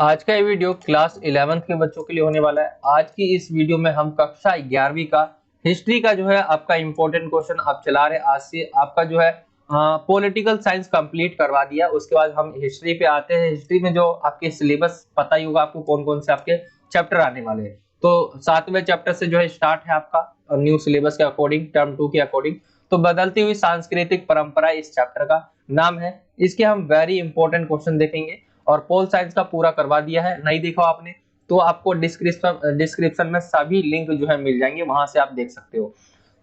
आज का ये वीडियो क्लास 11th के बच्चों के लिए होने वाला है। आज की इस वीडियो में हम कक्षा 11वीं का हिस्ट्री का जो है आपका इंपॉर्टेंट क्वेश्चन आप चला रहे। आज से आपका जो है पॉलिटिकल साइंस कंप्लीट करवा दिया। उसके बाद हम हिस्ट्री पे आते हैं। हिस्ट्री में जो आपके सिलेबस पता ही होगा आपको कौन कौन से आपके चैप्टर आने वाले हैं। तो 7वें चैप्टर से जो है स्टार्ट है आपका न्यू सिलेबस के अकॉर्डिंग, टर्म 2 के अकॉर्डिंग। तो बदलती हुई सांस्कृतिक परंपरा इस चैप्टर का नाम है। इसके हम वेरी इंपॉर्टेंट क्वेश्चन देखेंगे और पोल साइंस का पूरा करवा दिया है। नहीं देखा आपने तो आपको डिस्क्रिप्शन में सभी लिंक जो है मिल जाएंगे, वहां से आप देख सकते हो।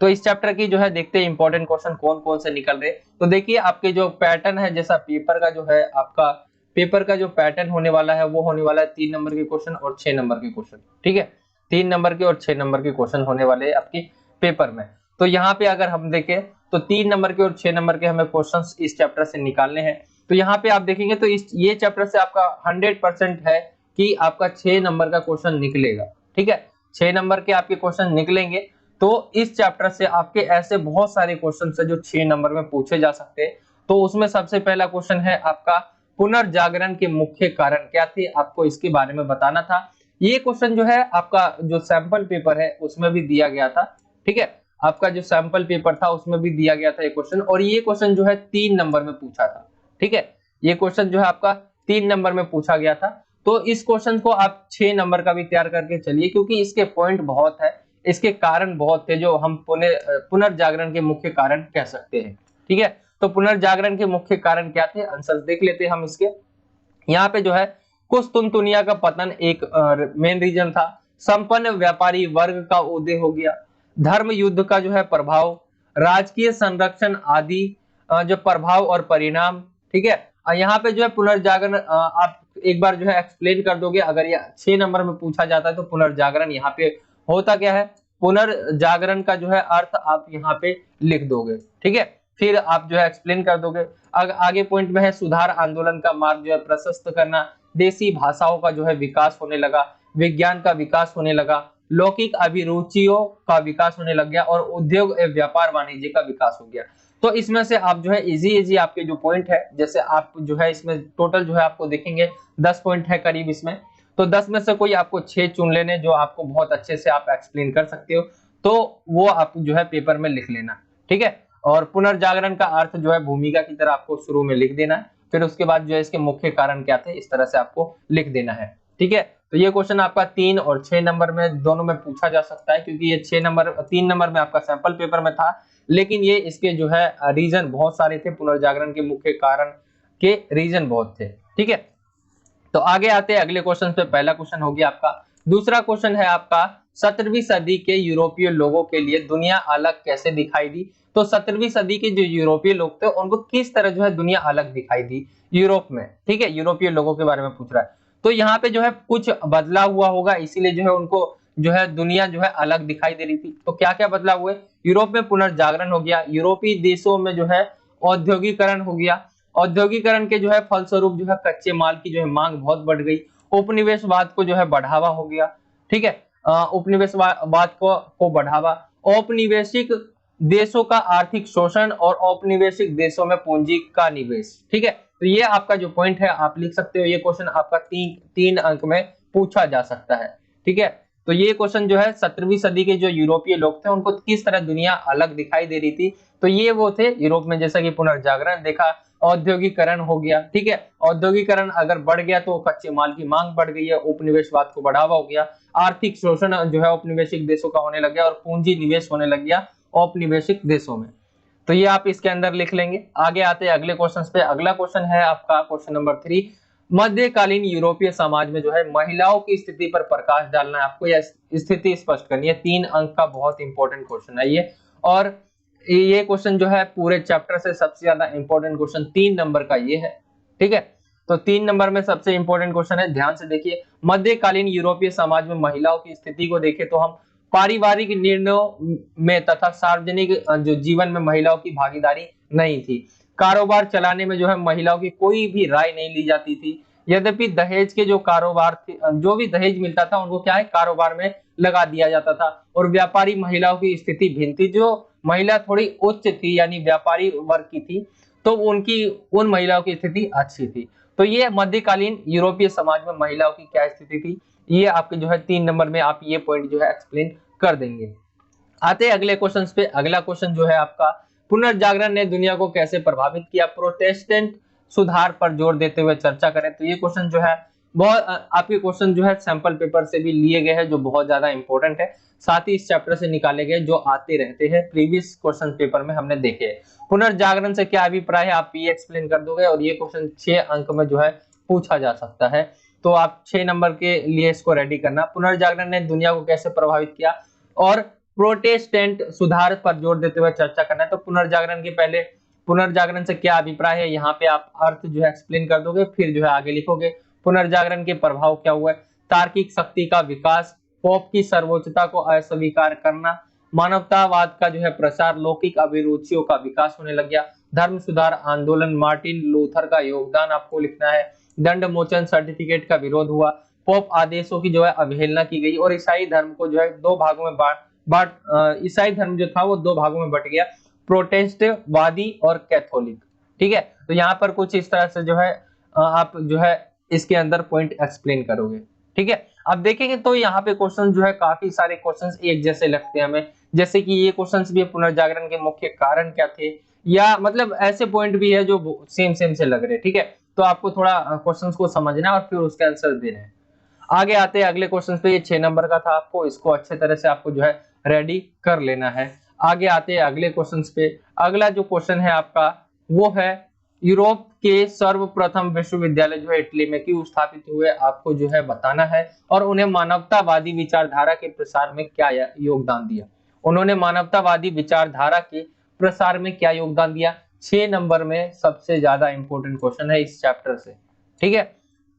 तो इस चैप्टर की जो है देखते हैं इंपॉर्टेंट क्वेश्चन कौन कौन से निकल रहे। तो देखिए आपके जो पैटर्न है, जैसा पेपर का जो है आपका पेपर का जो पैटर्न होने वाला है वो होने वाला है 3 नंबर के क्वेश्चन और 6 नंबर के क्वेश्चन। ठीक है, 3 नंबर के और 6 नंबर के क्वेश्चन होने वाले हैं आपके पेपर में। तो यहाँ पे अगर हम देखें तो 3 नंबर के और 6 नंबर के हमें क्वेश्चंस इस चैप्टर से निकालने हैं। तो यहाँ पे आप देखेंगे तो ये चैप्टर से आपका 100% है कि आपका 6 नंबर का क्वेश्चन निकलेगा। ठीक है, 6 नंबर के आपके क्वेश्चन निकलेंगे। तो इस चैप्टर से आपके ऐसे बहुत सारे क्वेश्चन है जो 6 नंबर में पूछे जा सकते हैं। तो उसमें सबसे पहला क्वेश्चन है आपका पुनर्जागरण के मुख्य कारण क्या थे, आपको इसके बारे में बताना था। ये क्वेश्चन जो है आपका जो सैंपल पेपर है उसमें भी दिया गया था। ठीक है, आपका जो सैंपल पेपर था उसमें भी दिया गया था ये क्वेश्चन, और ये क्वेश्चन जो है 3 नंबर में पूछा था। ठीक है, ये क्वेश्चन जो है आपका 3 नंबर में पूछा गया था। तो इस क्वेश्चन को आप 6 नंबर का भी तैयार करके चलिए, क्योंकि इसके पॉइंट बहुत है, इसके कारण बहुत थे जो हम पुनर्जागरण के मुख्य कारण कह सकते हैं। ठीक है, तो पुनर्जागरण के मुख्य कारण क्या थे, आंसर देख लेते हैं हम इसके। यहाँ पे जो है कुस्तुनतुनिया का पतन एक मेन रीजन था। संपन्न व्यापारी वर्ग का उदय हो गया, धर्म युद्ध का जो है प्रभाव, राजकीय संरक्षण आदि जो प्रभाव और परिणाम। ठीक है, यहाँ पे जो है पुनर्जागरण आप एक बार जो है एक्सप्लेन कर दोगे। अगर ये 6 नंबर में पूछा जाता है तो पुनर्जागरण यहाँ पे होता क्या है, पुनर्जागरण का जो है अर्थ आप यहाँ पे लिख दोगे। ठीक है, फिर आप जो है एक्सप्लेन कर दोगे। आगे पॉइंट में है सुधार आंदोलन का मार्ग जो है प्रशस्त करना, देसी भाषाओं का जो है विकास होने लगा, विज्ञान का विकास होने लगा, लौकिक अभिरुचियों का विकास होने लग गया, और उद्योग एवं व्यापार वाणिज्य का विकास हो गया। तो इसमें से आप जो है इजी आपके जो पॉइंट है, जैसे आप जो है इसमें टोटल जो है आपको देखेंगे 10 पॉइंट है करीब इसमें। तो 10 में से कोई आपको 6 चुन लेने जो आपको बहुत अच्छे से आप एक्सप्लेन कर सकते हो, तो वो आप जो है पेपर में लिख लेना। ठीक है, और पुनर्जागरण का अर्थ जो है भूमिका की तरह आपको शुरू में लिख देना है। फिर उसके बाद जो है इसके मुख्य कारण क्या थे, इस तरह से आपको लिख देना है। ठीक है, तो ये क्वेश्चन आपका 3 और 6 नंबर में दोनों में पूछा जा सकता है, क्योंकि ये 3 नंबर में आपका सैंपल पेपर में था, लेकिन ये इसके जो है रीजन बहुत सारे थे। पुनर्जागरण के मुख्य कारण के रीजन बहुत थे। ठीक है, तो आगे आते हैं अगले क्वेश्चन पे। पहला क्वेश्चन हो गया आपका। दूसरा क्वेश्चन है आपका 17वीं सदी के यूरोपीय लोगों के लिए दुनिया अलग कैसे दिखाई दी। तो 17वीं सदी के जो यूरोपीय लोग थे उनको किस तरह जो है दुनिया अलग दिखाई दी यूरोप में। ठीक है, यूरोपीय लोगों के बारे में पूछ रहा है। तो यहाँ पे जो है कुछ बदलाव हुआ होगा, इसीलिए जो है उनको जो है दुनिया जो है अलग दिखाई दे रही थी। तो क्या क्या बदलाव हुए, यूरोप में पुनर्जागरण हो गया, यूरोपीय देशों में जो है औद्योगिकरण हो गया, औद्योगिकरण के जो है फलस्वरूप जो है कच्चे माल की जो है मांग बहुत बढ़ गई, उपनिवेशवाद को जो है बढ़ावा हो गया। ठीक है, उपनिवेशवाद को बढ़ावा, औपनिवेशिक देशों का आर्थिक शोषण और औपनिवेशिक देशों में पूंजी का निवेश। ठीक है, तो ये आपका जो पॉइंट है आप लिख सकते हो। ये क्वेश्चन आपका 3 अंक में पूछा जा सकता है। ठीक है, तो ये क्वेश्चन जो है 17वीं सदी के जो यूरोपीय लोग थे उनको किस तरह दुनिया अलग दिखाई दे रही थी। तो ये वो थे यूरोप में, जैसा कि पुनर्जागरण देखा, औद्योगिकरण हो गया। ठीक है, औद्योगिकरण अगर बढ़ गया तो कच्चे माल की मांग बढ़ गई है, उपनिवेशवाद को बढ़ावा हो गया, आर्थिक शोषण जो है औपनिवेशिक देशों का होने लग गया, और पूंजी निवेश होने लग गया औपनिवेशिक देशों में। तो ये आप इसके अंदर लिख लेंगे। आगे आते हैं अगले क्वेश्चन पे। अगला क्वेश्चन है आपका क्वेश्चन नंबर 3। मध्यकालीन यूरोपीय समाज में जो है महिलाओं की स्थिति पर प्रकाश डालना है आपको, यह स्थिति स्पष्ट करनी है। 3 अंक का बहुत इंपॉर्टेंट क्वेश्चन है ये, और ये क्वेश्चन जो है पूरे चैप्टर से सबसे ज्यादा इंपॉर्टेंट क्वेश्चन 3 नंबर का ये है। ठीक है, तो 3 नंबर में सबसे इंपॉर्टेंट क्वेश्चन है, ध्यान से देखिए। मध्यकालीन यूरोपीय समाज में महिलाओं की स्थिति को देखें तो हम पारिवारिक निर्णयों में तथा सार्वजनिक जो जीवन में महिलाओं की भागीदारी नहीं थी। कारोबार चलाने में जो है महिलाओं की कोई भी राय नहीं ली जाती थी। यद्यपि दहेज के जो कारोबार थे, जो भी दहेज मिलता था उनको क्या है कारोबार में लगा दिया जाता था। और व्यापारी महिलाओं की स्थिति भिन्न थी। जो महिला थोड़ी उच्च थी यानी व्यापारी वर्ग की थी, तो उनकी उन महिलाओं की स्थिति अच्छी थी। तो ये मध्यकालीन यूरोपीय समाज में महिलाओं की क्या स्थिति थी, ये आपके जो है 3 नंबर में आप ये पॉइंट जो है एक्सप्लेन कर देंगे। आते हैं अगले क्वेश्चन पे। अगला क्वेश्चन जो है आपका, पुनर्जागरण ने दुनिया को कैसे प्रभावित किया, प्रोटेस्टेंट सुधार पर जोर देते हुए चर्चा करें। तो ये क्वेश्चन जो है बहुत आपके क्वेश्चन जो है सैंपल पेपर से भी लिए गए हैं, जो बहुत ज्यादा इंपॉर्टेंट है, साथ ही इस चैप्टर से निकाले गए जो आते रहते हैं, प्रीवियस क्वेश्चन पेपर में हमने देखे हैं। पुनर्जागरण से क्या अभिप्राय है, आप ये एक्सप्लेन कर दोगे, और ये क्वेश्चन 6 अंक में जो है पूछा जा सकता है, तो आप 6 नंबर के लिए इसको रेडी करना। पुनर्जागरण ने दुनिया को कैसे प्रभावित किया और प्रोटेस्टेंट सुधार पर जोर देते हुए चर्चा करना है। तो पुनर्जागरण के पहले पुनर्जागरण से क्या अभिप्राय है, यहाँ पे आप अर्थ जो है एक्सप्लेन कर दोगे, फिर जो है आगे लिखोगे पुनर्जागरण के प्रभाव क्या हुआ है। तार्किक शक्ति का विकास, पोप की सर्वोच्चता को अस्वीकार करना, मानवतावाद का जो है प्रसार, लौकिक अभिरुचियों का विकास होने लग गया, धर्म सुधार आंदोलन, मार्टिन लूथर का योगदान आपको लिखना है, दंड मोचन सर्टिफिकेट का विरोध हुआ, पोप आदेशों की जो है अवहेलना की गई, और ईसाई धर्म को जो है 2 भागों में ईसाई धर्म जो था वो 2 भागों में बट गया, प्रोटेस्टेंटवादी और कैथोलिक। ठीक है, तो यहाँ पर कुछ इस तरह से जो है आप जो है इसके अंदर पॉइंट एक्सप्लेन करोगे। ठीक है, अब देखेंगे तो यहाँ पे क्वेश्चन जो है काफी सारे क्वेश्चंस एक जैसे लगते हैं हमें, जैसे कि ये क्वेश्चंस भी पुनर्जागरण के मुख्य कारण क्या थे, या मतलब ऐसे पॉइंट भी है जो सेम से लग रहे हैं। ठीक है, तो आपको थोड़ा क्वेश्चंस को समझना और फिर उसके आंसर देने हैं। आगे आते हैं अगले क्वेश्चन पे, ये 6 नंबर का था, आपको इसको अच्छे तरह से आपको जो है रेडी कर लेना है। आगे आते हैं अगले क्वेश्चन पे। अगला जो क्वेश्चन है आपका वो है, यूरोप के सर्वप्रथम विश्वविद्यालय जो है इटली में क्यों स्थापित हुए, आपको जो है बताना है, और उन्हें मानवतावादी विचारधारा के प्रसार में क्या योगदान दिया। उन्होंने मानवतावादी विचारधारा के प्रसार में क्या योगदान दिया, 6 नंबर में सबसे ज्यादा इंपॉर्टेंट क्वेश्चन है इस चैप्टर से। ठीक है,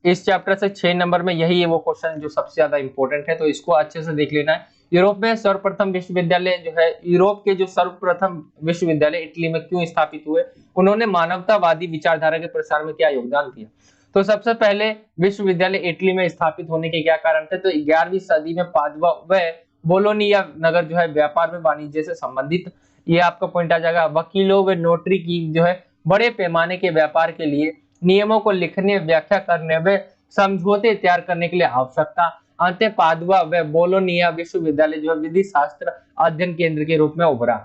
इस चैप्टर से 6 नंबर में यही है वो क्वेश्चन जो सबसे ज्यादा इंपॉर्टेंट है, तो इसको अच्छे से देख लेना है। यूरोप में सर्वप्रथम विश्वविद्यालय जो है, यूरोप के जो सर्वप्रथम विश्वविद्यालय इटली में क्यों स्थापित हुए, उन्होंने मानवतावादी विचारधारा के प्रसार में क्या योगदान दिया। तो सबसे पहले विश्वविद्यालय इटली में स्थापित होने के क्या कारण थे, तो 11वीं सदी में पादुआ व बोलोनिया नगर जो है व्यापार में वाणिज्य से संबंधित, ये आपका पॉइंट आ जाएगा। वकीलों व नोटरी की जो है बड़े पैमाने के व्यापार के लिए नियमों को लिखने, व्याख्या करने व समझौते तैयार करने के लिए आवश्यकता। अंत पादुआ व बोलोनिया विश्वविद्यालय जो है विधि शास्त्र अध्ययन केंद्र के रूप में उभरा।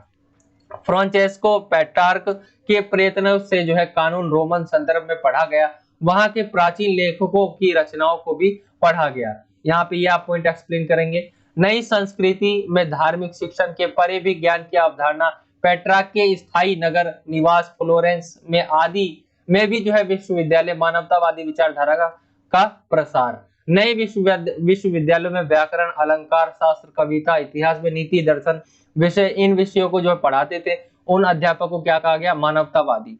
फ्रांचेस्को पेट्रार्क के प्रयत्नों से जो है कानून रोमन संदर्भ में पढ़ा गया, वहां के प्राचीन लेखकों की रचनाओं को भी पढ़ा गया। यहाँ पे ये आप पॉइंट एक्सप्लेन करेंगे। नई संस्कृति में धार्मिक शिक्षण के परे भी ज्ञान की अवधारणा, पेट्रार्क के स्थायी नगर निवास फ्लोरेंस में आदि में भी जो है विश्वविद्यालय मानवतावादी विचारधारा का प्रसार। नए विश्वविद्यालयों में व्याकरण, अलंकार शास्त्र, कविता, इतिहास में नीति, दर्शन विषय, इन विषयों को जो पढ़ाते थे उन अध्यापकों को क्या कहा गया, मानवतावादी।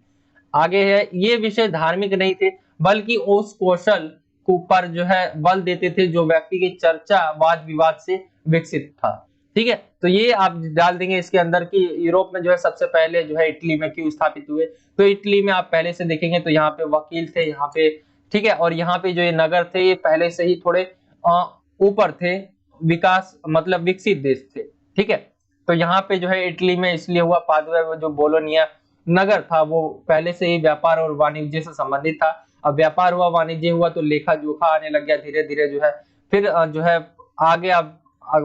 आगे है, ये विषय धार्मिक नहीं थे बल्कि उस कौशल को पर जो है बल देते थे जो व्यक्ति की चर्चा वाद विवाद से विकसित था। ठीक है, तो ये आप डाल देंगे इसके अंदर कि यूरोप में जो है सबसे पहले जो है इटली में क्यों स्थापित हुए। तो इटली में आप पहले से देखेंगे तो यहाँ पे वकील थे यहाँ पे, ठीक है, और यहाँ पे जो ये नगर थे ये पहले से ही थोड़े ऊपर थे, विकास मतलब विकसित देश थे। ठीक है, तो यहाँ पे जो है इटली में इसलिए हुआ। पादुआ जो बोलोनिया नगर था वो पहले से ही व्यापार और वाणिज्य से संबंधित था। अब व्यापार हुआ, वाणिज्य हुआ, तो लेखा जोखा आने लग गया धीरे धीरे जो है। फिर जो है आगे अब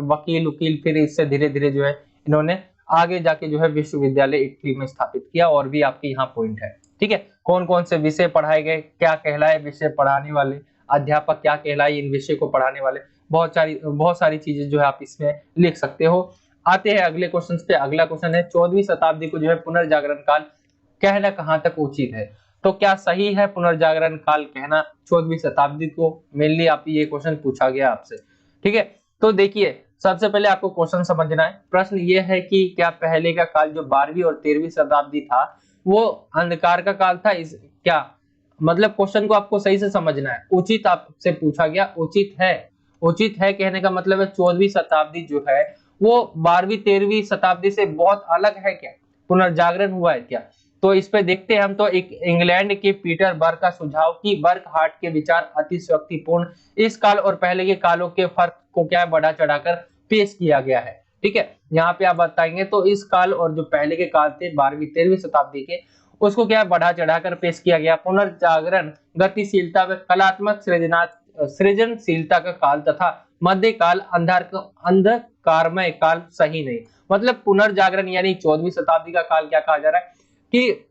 वकील उकील, फिर इससे धीरे धीरे जो है इन्होंने आगे जाके जो है विश्वविद्यालय इटली में स्थापित किया। और भी आपके यहाँ पॉइंट है। ठीक है, कौन कौन से विषय पढ़ाए गए, क्या कहलाए विषय पढ़ाने वाले, अध्यापक क्या कहलाए इन विषय को पढ़ाने वाले, बहुत सारी चीजें जो है आप इसमें लिख सकते हो। आते हैं अगले क्वेश्चन पे। अगला क्वेश्चन है, 14वीं शताब्दी को जो है पुनर्जागरण काल कहना कहां तक उचित है। तो क्या सही है पुनर्जागरण काल कहना 14वीं शताब्दी को, मेनली आप ये क्वेश्चन पूछा गया आपसे। ठीक है, तो देखिए सबसे पहले आपको क्वेश्चन समझना है। प्रश्न ये है कि क्या पहले का काल जो 12वीं और 13वीं शताब्दी था वो अंधकार का काल था, इस क्या मतलब क्वेश्चन को आपको सही से समझना है। उचित आपसे पूछा गया, उचित है कहने का मतलब है 14वीं शताब्दी जो है वो 12वीं 13वीं शताब्दी से बहुत अलग है क्या, पुनर्जागरण हुआ है क्या। तो इस पे देखते हैं हम। तो एक इंग्लैंड के पीटर बर्ग का सुझाव कि बर्ग हार्ट के विचार अतिशयोक्तिपूर्ण, इस काल और पहले के कालों के फर्क को क्या बढ़ा चढ़ाकर पेश किया गया है। ठीक है, यहाँ पे आप बताएंगे तो इस काल और जो पहले के काल थे 12वीं 13वीं शताब्दी के, उसको क्या बढ़ा चढ़ाकर पेश किया गया। पुनर्जागरण गतिशीलता व कलात्मक सृजनशीलता का काल तथा मध्यकाल अंधकारमय काल सही नहीं। मतलब पुनर्जागरण यानी 14वीं शताब्दी का काल क्या कहा जा रहा है कि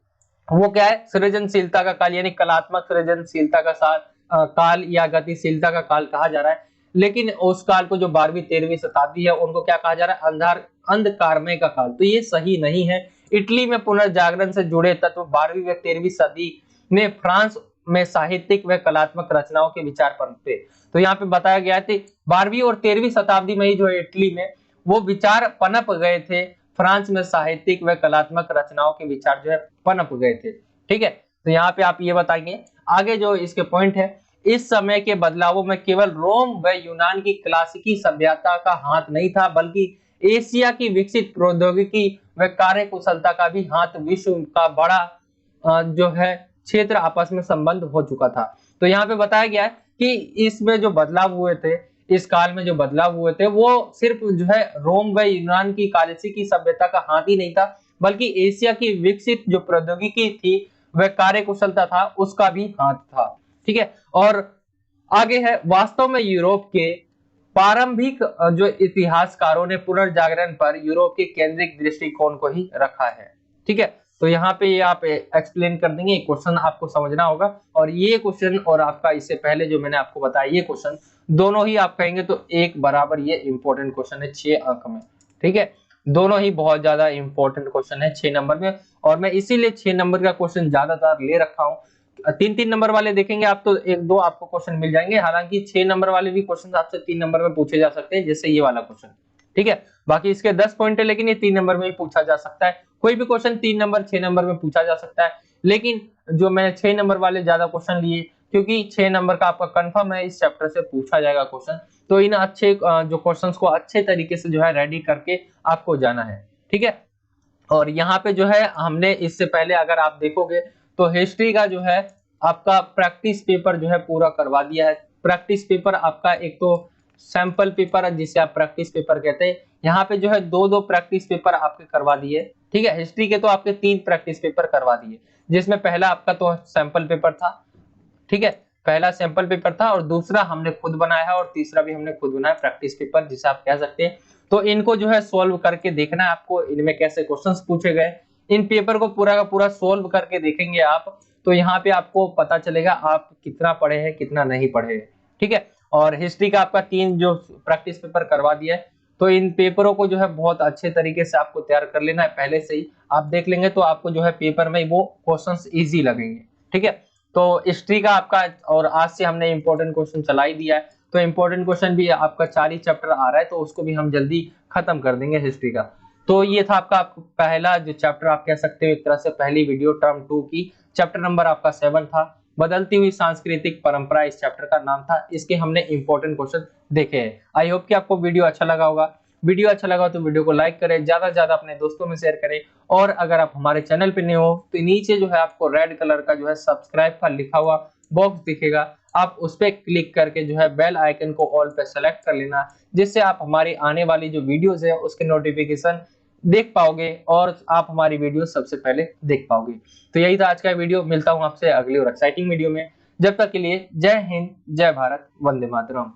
वो क्या है, सृजनशीलता का काल यानी कलात्मक सृजनशीलता का काल या गतिशीलता का काल कहा जा रहा है। लेकिन उस काल को जो 12वीं 13वीं शताब्दी है उनको क्या कहा जा रहा है, अंधकारमय का काल। तो ये सही नहीं है। इटली में पुनर्जागरण से जुड़े तत्व 12वीं व 13वीं सदी में फ्रांस में साहित्यिक व कलात्मक रचनाओं के विचार पनपे। तो यहाँ पे बताया गया है 12वीं और 13वीं शताब्दी में ही जो है इटली में वो विचार पनप गए थे, फ्रांस में साहित्यिक व कलात्मक रचनाओं के विचार जो है पनप गए थे। ठीक है, तो यहाँ पे आप ये बताएंगे आगे जो इसके पॉइंट है, इस समय के बदलावों में केवल रोम व यूनान की क्लासिकी सभ्यता का हाथ नहीं था, बल्कि एशिया की विकसित प्रौद्योगिकी व कार्य कुशलता का भी हाथ, विश्व का बड़ा जो है क्षेत्र आपस में संबंध हो चुका था। तो यहाँ पे बताया गया है कि इसमें जो बदलाव हुए थे, इस काल में जो बदलाव हुए थे वो सिर्फ जो है रोम व यूनान की क्लासिकी सभ्यता का हाथ ही नहीं था, बल्कि एशिया की विकसित जो प्रौद्योगिकी थी वह कार्य कुशलता था उसका भी हाथ था। ठीक है, और आगे है, वास्तव में यूरोप के प्रारंभिक जो इतिहासकारों ने पुनर्जागरण पर यूरोप के केंद्रिक दृष्टिकोण को ही रखा है। ठीक है, तो यहाँ पे ये आप एक्सप्लेन कर देंगे, क्वेश्चन आपको समझना होगा। और ये क्वेश्चन और आपका इससे पहले जो मैंने आपको बताया ये क्वेश्चन दोनों ही आप कहेंगे तो एक बराबर ये इंपॉर्टेंट क्वेश्चन है 6 अंक में। ठीक है, दोनों ही बहुत ज्यादा इंपॉर्टेंट क्वेश्चन है 6 नंबर में, और मैं इसीलिए 6 नंबर का क्वेश्चन ज्यादातर ले रखा हूँ। 3-3 नंबर वाले देखेंगे आप तो 1-2 आपको क्वेश्चन मिल जाएंगे, हालांकि 6 नंबर वाले भी क्वेश्चन आपसे 3 नंबर में पूछे जा सकते हैं, जैसे ये वाला क्वेश्चन। ठीक है, बाकी इसके 10 पॉइंट है, लेकिन ये 3 नंबर में भी पूछा जा सकता है। कोई भी क्वेश्चन 3 नंबर 6 नंबर में पूछा जा सकता है, लेकिन जो मैंने 6 नंबर वाले ज्यादा क्वेश्चन लिए क्योंकि 6 नंबर का आपका कंफर्म है इस चैप्टर से पूछा जाएगा क्वेश्चन। तो इन अच्छे जो क्वेश्चंस को अच्छे तरीके से जो है रेडी करके आपको जाना है। ठीक है, और यहाँ पे जो है हमने इससे पहले अगर आप देखोगे तो हिस्ट्री का जो है आपका प्रैक्टिस पेपर जो है पूरा करवा दिया है। प्रैक्टिस पेपर आपका एक तो सैंपल पेपर है जिसे आप प्रैक्टिस पेपर कहते हैं, यहाँ पे जो है 2-2 प्रैक्टिस पेपर आपके करवा दिए। ठीक है, हिस्ट्री के तो आपके 3 प्रैक्टिस पेपर करवा दिए, जिसमें पहला आपका तो सैंपल पेपर था। ठीक है, पहला सैंपल पेपर था और दूसरा हमने खुद बनाया है और तीसरा भी हमने खुद बनाया प्रैक्टिस पेपर जिसे आप कह सकते हैं। तो इनको जो है सोल्व करके देखना है आपको, इनमें कैसे क्वेश्चंस पूछे गए। इन पेपर को पूरा का पूरा सोल्व करके देखेंगे आप, तो यहाँ पे आपको पता चलेगा आप कितना पढ़े हैं कितना नहीं पढ़े हैं। ठीक है, और हिस्ट्री का आपका 3 जो प्रैक्टिस पेपर करवा दिया है, तो इन पेपरों को जो है बहुत अच्छे तरीके से आपको तैयार कर लेना है। पहले से ही आप देख लेंगे तो आपको जो है पेपर में वो क्वेश्चंस इजी लगेंगे। ठीक है, तो हिस्ट्री का आपका, और आज से हमने इंपॉर्टेंट क्वेश्चन चला ही दिया है, तो इंपॉर्टेंट क्वेश्चन भी आपका 4 ही चैप्टर आ रहा है, तो उसको भी हम जल्दी खत्म कर देंगे हिस्ट्री का। तो ये था आपका पहला जो चैप्टर आप कह सकते हो एक तरह से पहली वीडियो टर्म 2 की। चैप्टर नंबर आपका 7 था, बदलती हुई सांस्कृतिक परंपरा इस चैप्टर का नाम था। इसके हमने इंपॉर्टेंट क्वेश्चन देखे हैं। आई होप कि आपको वीडियो अच्छा लगा होगा। वीडियो अच्छा लगा तो वीडियो को लाइक करें, ज्यादा से ज्यादा अपने दोस्तों में शेयर करें, और अगर आप हमारे चैनल पे नए हो तो नीचे जो है आपको रेड कलर का जो है सब्सक्राइब का लिखा हुआ बॉक्स दिखेगा, आप उस पर क्लिक करके जो है बेल आइकन को ऑल पे सेलेक्ट कर लेना, जिससे आप हमारी आने वाली जो वीडियोस है उसके नोटिफिकेशन देख पाओगे और आप हमारी वीडियो सबसे पहले देख पाओगे। तो यही था आज का वीडियो, मिलता हूं आपसे अगली और एक्साइटिंग वीडियो में। जब तक के लिए जय हिंद, जय भारत, वंदे मातरम।